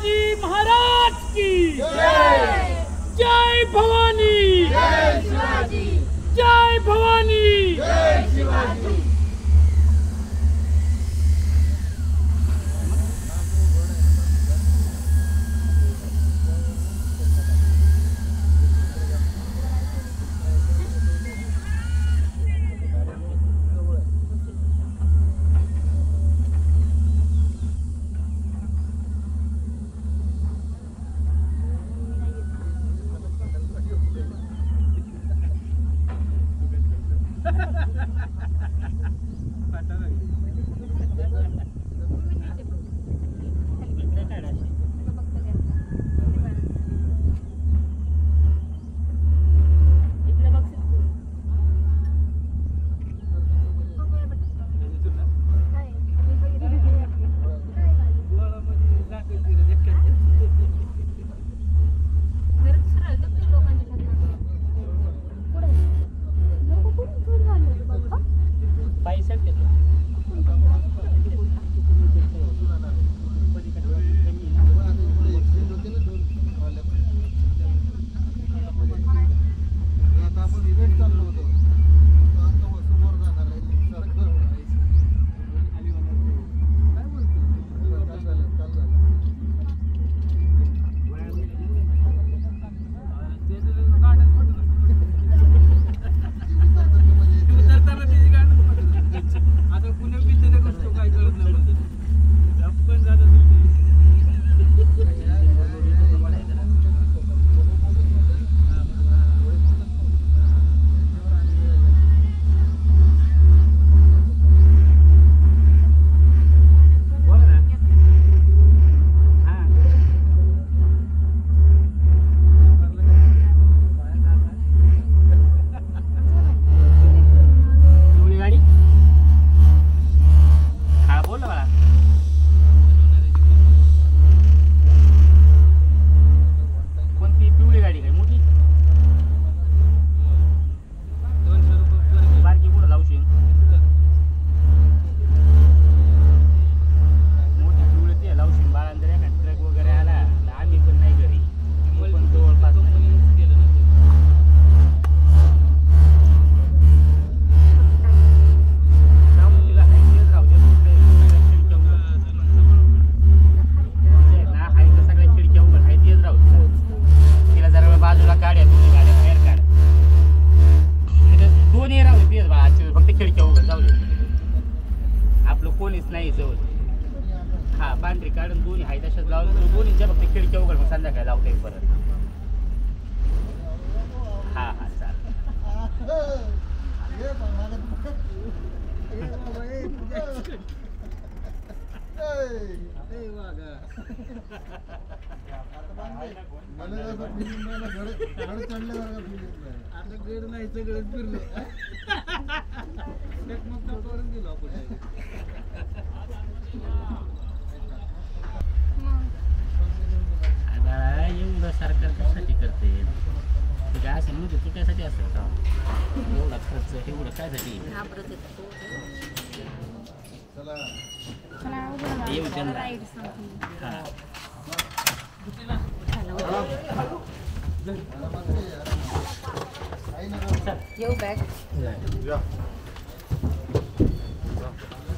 शिवाजी महाराज की जय भवानी, जय शिवाजी, जय भवानी, जय शिवाजी। कोणीच नाही जवळ. हा पांढरी काढून दोन्ही आहे तशाच लावून दोन्हीच्या फक्त खिडक्या उघड मग संध्याकाळी लावता येईल परत. हा हा चालेल. आता गड नाही सगळं फिरलो करून दिलो आपण. एवढं सरकार कशासाठी करते काय असं नव्हतं तू त्यासाठी असेल का एवढा खर्च एवढं कायसाठी येऊ त्यांना. येऊ बॅग